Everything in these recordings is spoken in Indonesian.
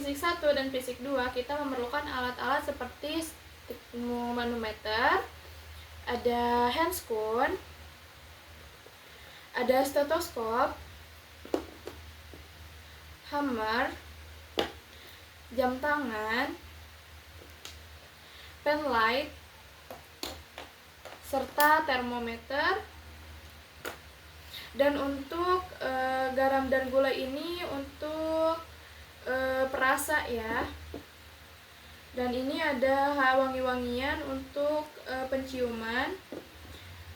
fisik 1 dan fisik 2 kita memerlukan alat-alat seperti manometer, ada handscoon, ada stetoskop, hammer, jam tangan, pen light, serta termometer. Dan untuk garam dan gula ini untuk perasa ya. Dan ini ada wangi-wangian untuk penciuman.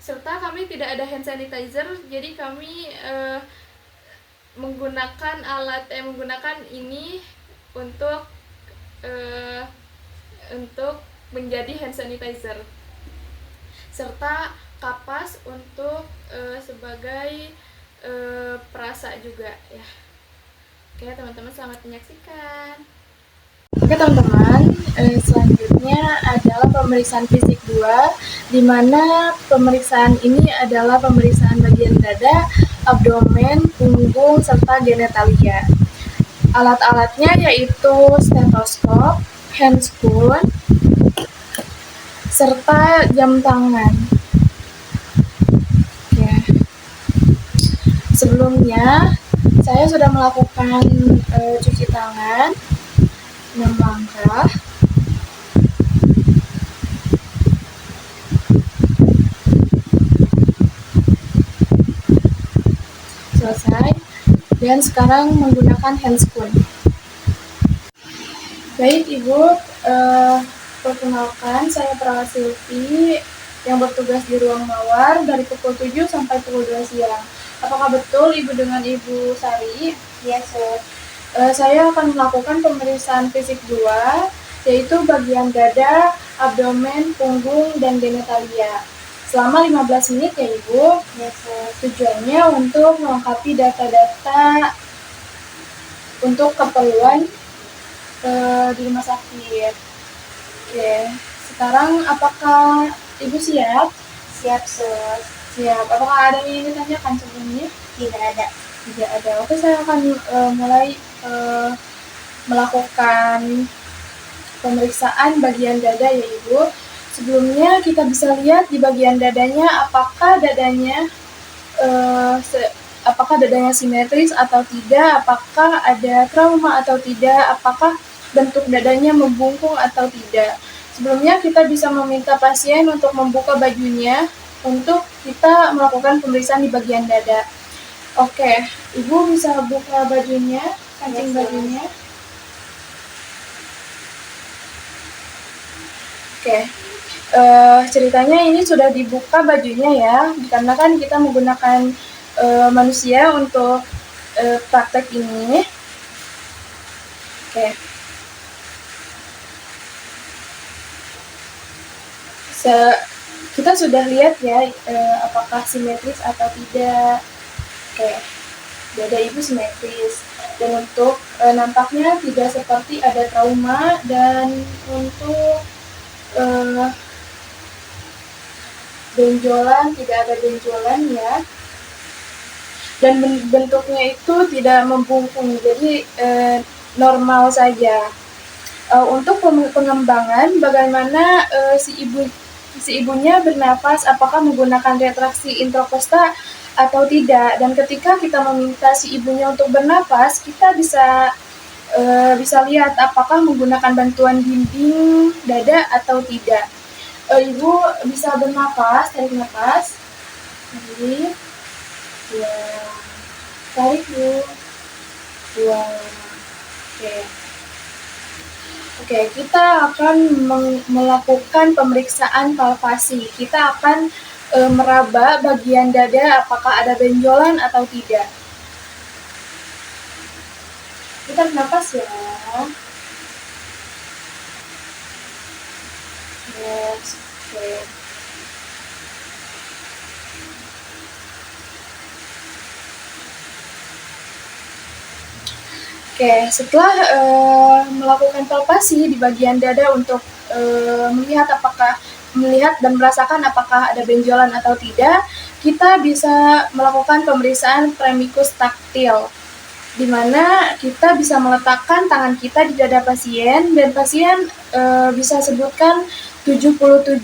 Serta kami tidak ada hand sanitizer, jadi kami menggunakan ini untuk menjadi hand sanitizer. Serta kapas untuk sebagai perasa juga ya. Oke teman-teman, selamat menyaksikan. Oke teman-teman, selanjutnya adalah pemeriksaan fisik 2, di mana pemeriksaan ini adalah pemeriksaan bagian dada, abdomen, punggung, serta genitalia. Alat-alatnya yaitu stetoskop, handscoon, serta jam tangan. Sebelumnya, saya sudah melakukan cuci tangan 6 langkah. Selesai. Dan sekarang menggunakan handscoon. Baik Ibu, perkenalkan saya Perawat Silvi yang bertugas di ruang mawar dari pukul 7 sampai pukul 2 siang. Apakah betul Ibu dengan Ibu Sari? Yes, sir. Saya akan melakukan pemeriksaan fisik 2, yaitu bagian dada, abdomen, punggung, dan genitalia. Selama 15 menit ya Ibu. Yes, sir. Tujuannya untuk melengkapi data-data untuk keperluan di rumah sakit. Oke, sekarang apakah Ibu siap? Siap, sir. Siap. Apakah ada yang ingin ditanyakan sebelumnya? Tidak ada. Tidak ada. Oke, saya akan mulai melakukan pemeriksaan bagian dada ya Ibu. Sebelumnya kita bisa lihat di bagian dadanya apakah dadanya simetris atau tidak, apakah ada trauma atau tidak, apakah bentuk dadanya membungkung atau tidak. Sebelumnya kita bisa meminta pasien untuk membuka bajunya untuk kita melakukan pemeriksaan di bagian dada. Oke, Ibu bisa buka bajunya, kancing bajunya. Oke, ceritanya ini sudah dibuka bajunya ya, dikarenakan kita menggunakan manusia untuk praktek ini. Oke. Kita sudah lihat ya apakah simetris atau tidak. Oke, dada Ibu simetris, dan untuk nampaknya tidak seperti ada trauma, dan untuk benjolan tidak ada benjolan ya, dan bentuknya itu tidak membungkung, jadi normal saja. Untuk pengembangan bagaimana si ibunya bernapas, apakah menggunakan retraksi intrakosta atau tidak, dan ketika kita meminta si ibunya untuk bernapas, kita bisa lihat apakah menggunakan bantuan dinding dada atau tidak. Ibu bisa bernapas, tarik napas, tarik, buang, tarik Bu, buang. Oke, kita akan melakukan pemeriksaan palpasi. Kita akan meraba bagian dada apakah ada benjolan atau tidak. Kita napas ya. Yes, oke. Oke, setelah melakukan palpasi di bagian dada untuk melihat dan merasakan apakah ada benjolan atau tidak, kita bisa melakukan pemeriksaan premikus taktil. di mana kita bisa meletakkan tangan kita di dada pasien dan pasien bisa sebutkan 77.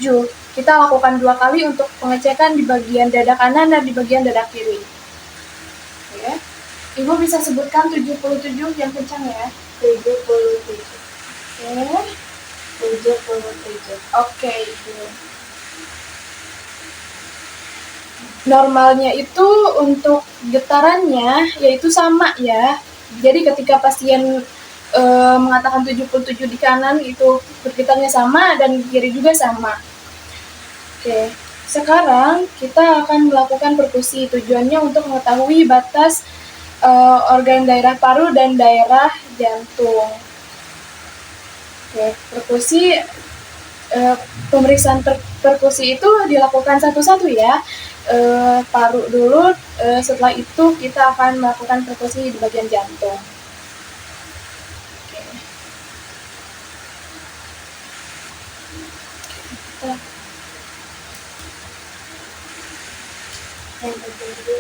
Kita lakukan 2 kali untuk pengecekan di bagian dada kanan dan di bagian dada kiri. Oke. Ibu bisa sebutkan 77 yang kencang ya. 77. Oke. 77. Oke, Ibu. Normalnya itu untuk getarannya yaitu sama ya. Jadi ketika pasien mengatakan 77 di kanan itu bergetarnya sama dan di kiri juga sama. Oke, sekarang kita akan melakukan perkusi. Tujuannya untuk mengetahui batas organ daerah paru dan daerah jantung. Oke, perkusi pemeriksaan perkusi itu dilakukan satu-satu ya. Paru dulu, setelah itu kita akan melakukan perkusi di bagian jantung. Oke. Yang kedua.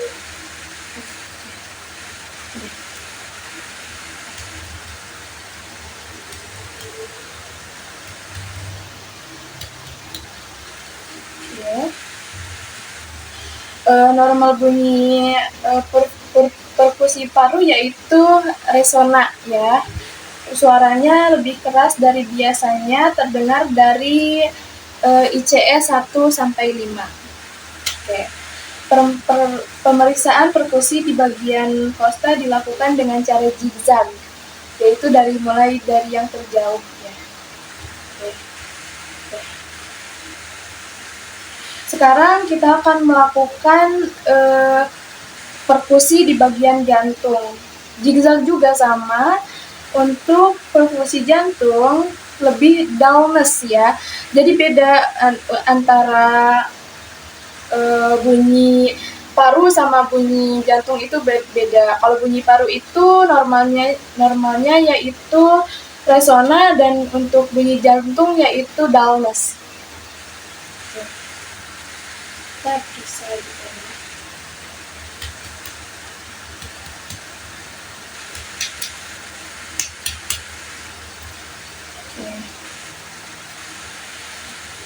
Ya. Normal bunyi perkusi paru yaitu resona ya. Suaranya lebih keras dari biasanya, terdengar dari ICE 1 sampai 5. Oke. Pemeriksaan perkusi di bagian kosta dilakukan dengan cara zigzag, yaitu mulai dari yang terjauh ya. Oke. Sekarang kita akan melakukan perkusi di bagian jantung. Zigzag juga sama. Untuk perkusi jantung lebih dullness ya. Jadi beda antara bunyi paru sama bunyi jantung itu beda. Kalau bunyi paru itu normalnya yaitu resona dan untuk bunyi jantung yaitu dullness. Kita bisa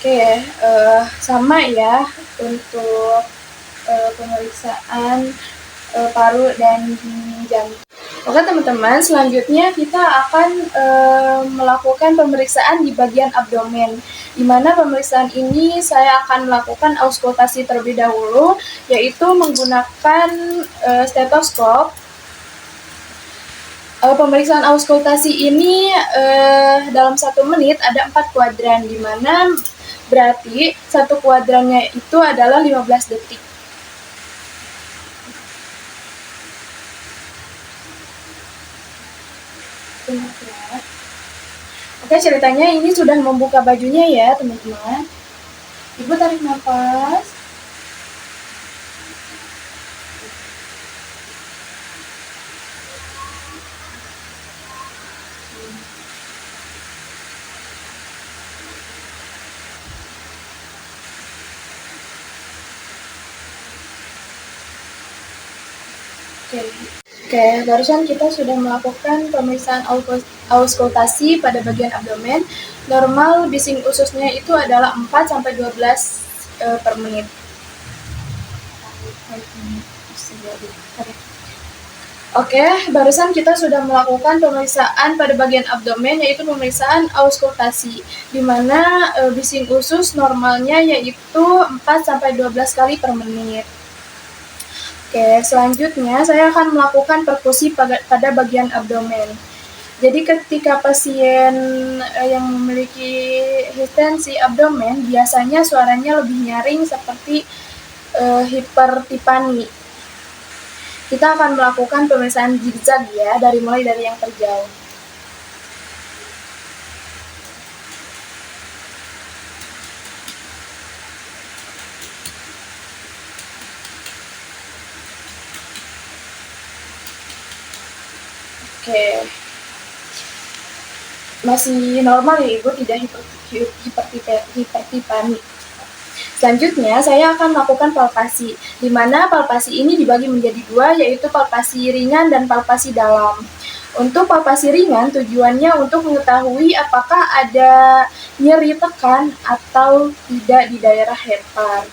Oke, sama ya untuk pemeriksaan paru dan jantung. Oke teman-teman, selanjutnya kita akan melakukan pemeriksaan di bagian abdomen. Di mana pemeriksaan ini saya akan melakukan auskultasi terlebih dahulu, yaitu menggunakan stetoskop. Pemeriksaan auskultasi ini dalam 1 menit ada 4 kuadran, di mana berarti 1 kuadrannya itu adalah 15 detik. Oke, ceritanya ini sudah membuka bajunya ya teman-teman. Ibu tarik nafas. Oke, barusan kita sudah melakukan pemeriksaan auskultasi pada bagian abdomen. Normal bising ususnya itu adalah 4-12 per menit. Oke, barusan kita sudah melakukan pemeriksaan pada bagian abdomen, yaitu pemeriksaan auskultasi, di mana bising usus normalnya yaitu 4-12 kali per menit. Oke, selanjutnya saya akan melakukan perkusi pada bagian abdomen. Jadi ketika pasien yang memiliki histensi abdomen, biasanya suaranya lebih nyaring seperti hipertipani. Kita akan melakukan pemeriksaan zigzag ya, mulai dari yang terjauh. Oke, masih normal ya Ibu, tidak hipertipani. Selanjutnya, saya akan melakukan palpasi, di mana palpasi ini dibagi menjadi dua, yaitu palpasi ringan dan palpasi dalam. Untuk palpasi ringan, tujuannya untuk mengetahui apakah ada nyeri tekan atau tidak di daerah hepar.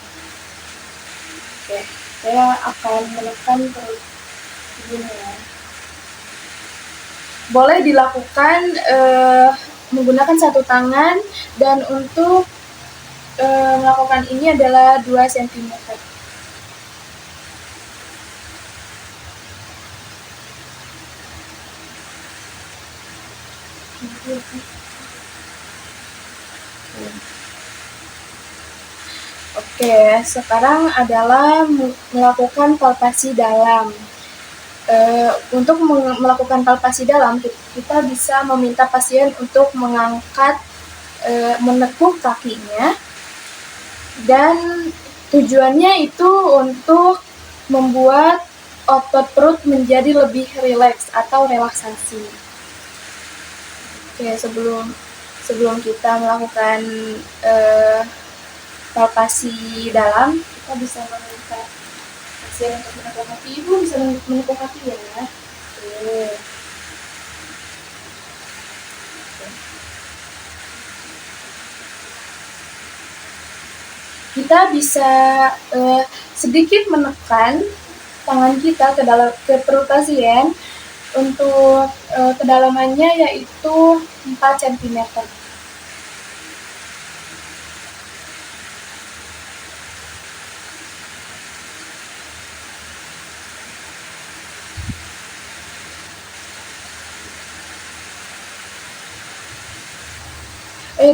Oke, saya akan menekan perut ibunya ya. Boleh dilakukan menggunakan satu tangan, dan untuk melakukan ini adalah 2 cm. Oke, sekarang adalah melakukan palpasi dalam. Untuk melakukan palpasi dalam, kita bisa meminta pasien untuk mengangkat, menekuk kakinya, dan tujuannya itu untuk membuat otot perut menjadi lebih rileks atau relaksasi. Oke, sebelum kita melakukan palpasi dalam, kita bisa meminta pasien untuk menekuk kaki. Ibu bisa menekuk kaki ya. Oke. Kita bisa sedikit menekan tangan kita ke perut pasien. Untuk kedalamannya yaitu 4 cm.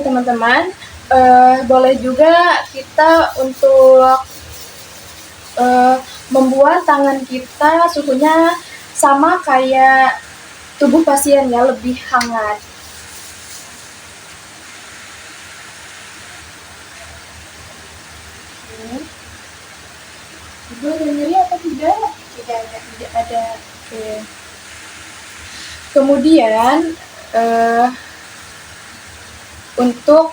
Teman-teman, boleh juga kita untuk membuat tangan kita suhunya sama kayak tubuh pasien ya, lebih hangat. Ibu ada nyeri atau tidak? Tidak ada. Oke. Kemudian untuk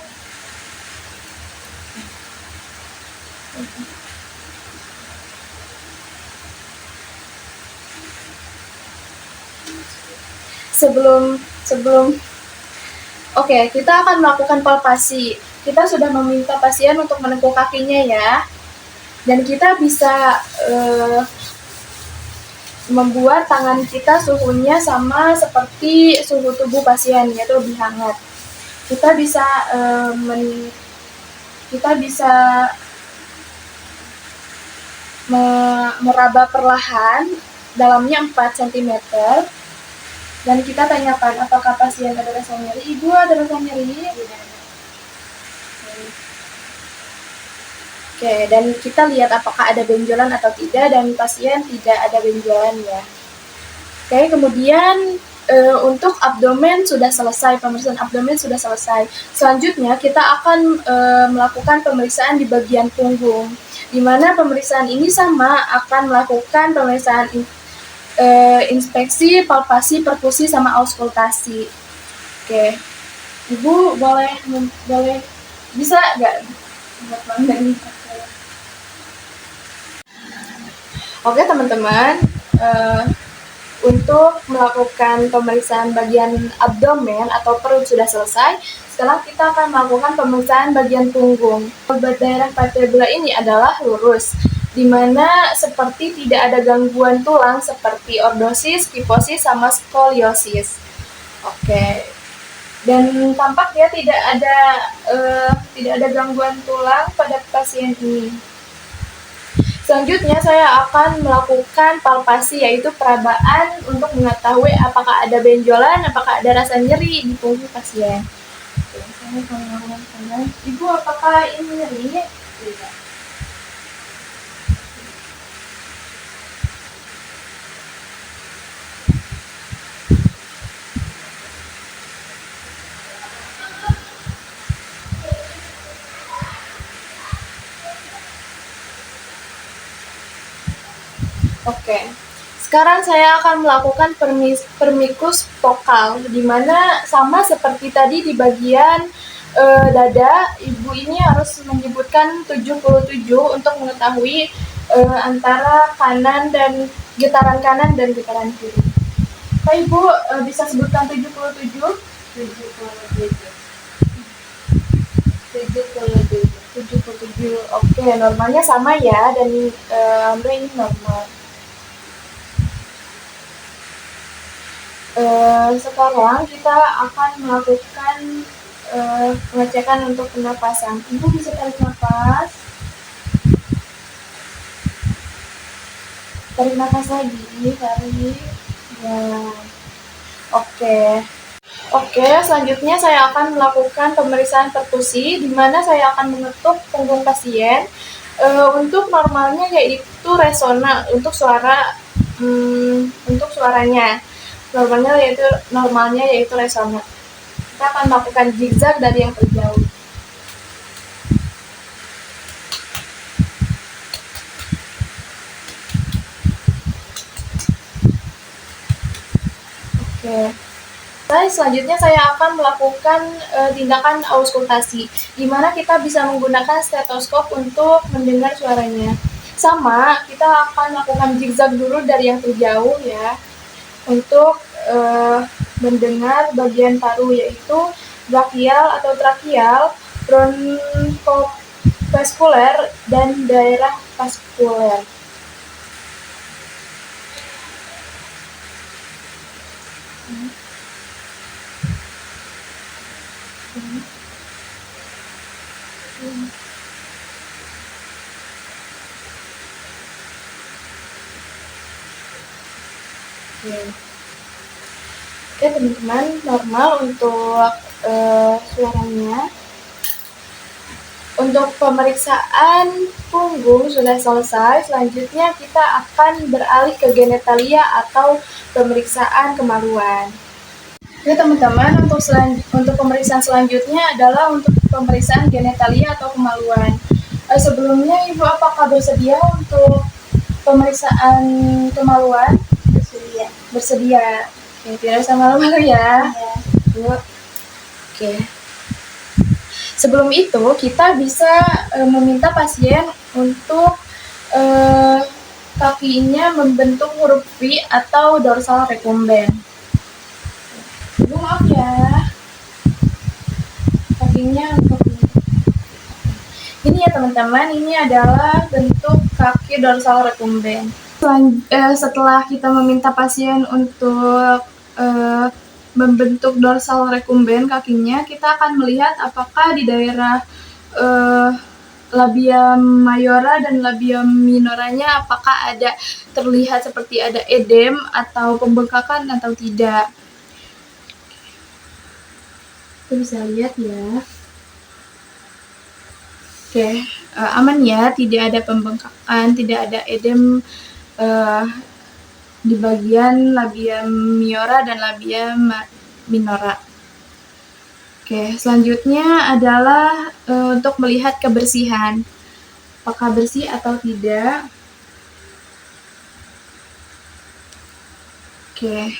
sebelum oke, kita akan melakukan palpasi. Kita sudah meminta pasien untuk menekuk kakinya ya, dan kita bisa membuat tangan kita suhunya sama seperti suhu tubuh pasien, yaitu lebih hangat. Kita bisa meraba perlahan, dalamnya 4 cm, dan kita tanyakan apakah pasien ada rasa nyeri. Ibu ada rasa nyeri? Oke, dan kita lihat apakah ada benjolan atau tidak, dan pasien tidak ada benjolan ya. Oke, kemudian untuk abdomen sudah selesai, pemeriksaan abdomen sudah selesai. Selanjutnya kita akan melakukan pemeriksaan di bagian punggung, di mana pemeriksaan ini sama akan melakukan pemeriksaan inspeksi, palpasi, perkusi, sama auskultasi. Oke, Ibu boleh bisa nggak buat bangga nih? Oke teman-teman, untuk melakukan pemeriksaan bagian abdomen atau perut sudah selesai. Sekarang kita akan melakukan pemeriksaan bagian punggung. Daerah vertebra ini adalah lurus, di mana seperti tidak ada gangguan tulang seperti ordosis, kifosis, sama skoliosis. Oke, dan tampak ya tidak ada gangguan tulang pada pasien ini. Selanjutnya saya akan melakukan palpasi, yaitu perabaan untuk mengetahui apakah ada benjolan, apakah ada rasa nyeri di punggung pasien. Oke, saya akan melakukan. Ibu, apakah ini nyeri? Tidak. Oke, sekarang saya akan melakukan permikus vokal, di mana sama seperti tadi di bagian dada, ibu ini harus menyebutkan 77 untuk mengetahui antara kanan dan getaran kanan dan getaran kiri. Pak Ibu bisa sebutkan 77? 77. 77. Oke, normalnya sama ya, dan Amre ini normal. Sekarang kita akan melakukan pengecekan untuk pernapasan. Ibu bisa tarik nafas. Tarik nafas lagi, tarik. Ya. Oke, selanjutnya saya akan melakukan pemeriksaan perkusi, di mana saya akan mengetuk punggung pasien. Untuk normalnya yaitu resona, untuk suaranya. Normalnya yaitu resona. Kita akan melakukan zigzag dari yang terjauh. Oke. Selanjutnya saya akan melakukan tindakan auskultasi, di mana kita bisa menggunakan stetoskop untuk mendengar suaranya. Sama, kita akan melakukan zigzag dulu dari yang terjauh ya, untuk mendengar bagian paru, yaitu brachial atau trakial, bronkofaskuler, dan daerah vaskuler. Oke teman-teman, normal untuk suaranya. Untuk pemeriksaan punggung sudah selesai, selanjutnya kita akan beralih ke genitalia atau pemeriksaan kemaluan. Oke teman-teman, untuk pemeriksaan selanjutnya adalah untuk pemeriksaan genitalia atau kemaluan. Sebelumnya Ibu apakah bersedia untuk pemeriksaan kemaluan? Bersedia. Oke, tidak usah malu-malu ya. Ya. Oke. Sebelum itu, kita bisa meminta pasien untuk kakinya membentuk huruf V atau dorsal recumbens. Ibu maaf ya, kakinya untuk ini ya teman-teman, ini adalah bentuk kaki dorsal recumbens. Setelah kita meminta pasien untuk membentuk dorsal recumbens kakinya, kita akan melihat apakah di daerah labia mayora dan labia minoranya apakah ada terlihat seperti ada edem atau pembengkakan atau tidak. Kita bisa lihat ya. Oke, aman ya, tidak ada pembengkakan, tidak ada edem di bagian labia mayora dan labia minora. Oke, selanjutnya adalah untuk melihat kebersihan, apakah bersih atau tidak. Oke.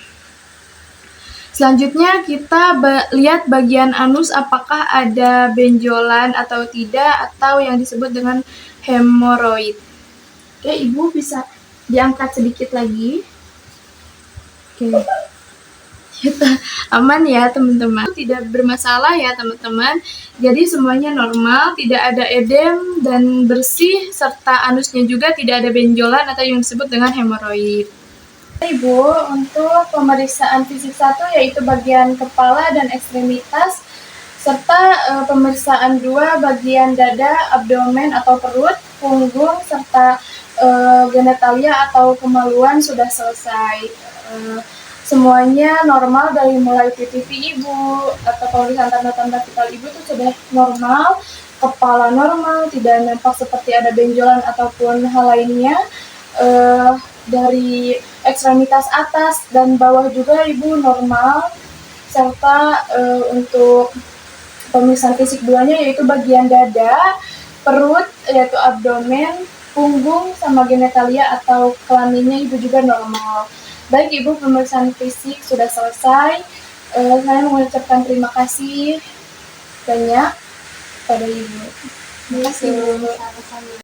Selanjutnya kita lihat bagian anus apakah ada benjolan atau tidak, atau yang disebut dengan hemoroid. Oke, Ibu bisa diangkat sedikit lagi. Oke. Aman ya teman-teman, tidak bermasalah ya teman-teman. Jadi semuanya normal, tidak ada edem dan bersih, serta anusnya juga tidak ada benjolan atau yang disebut dengan hemoroid. Ibu, untuk pemeriksaan fisik 1 yaitu bagian kepala dan ekstremitas, serta pemeriksaan 2 bagian dada, abdomen atau perut, punggung, serta genitalia atau kemaluan sudah selesai. Semuanya normal dari mulai PTV Ibu atau pemeriksaan tanda-tanda vital Ibu itu sudah normal, kepala normal, tidak nampak seperti ada benjolan ataupun hal lainnya. Dari ekstremitas atas dan bawah juga Ibu normal, serta untuk pemeriksaan fisik 2-nya yaitu bagian dada, perut yaitu abdomen, punggung sama genitalia atau kelaminnya Ibu juga normal. Baik Ibu, pemeriksaan fisik sudah selesai. Saya mengucapkan terima kasih. banyak pada Ibu. Terima kasih, Bu. Gitu. Sama-sama.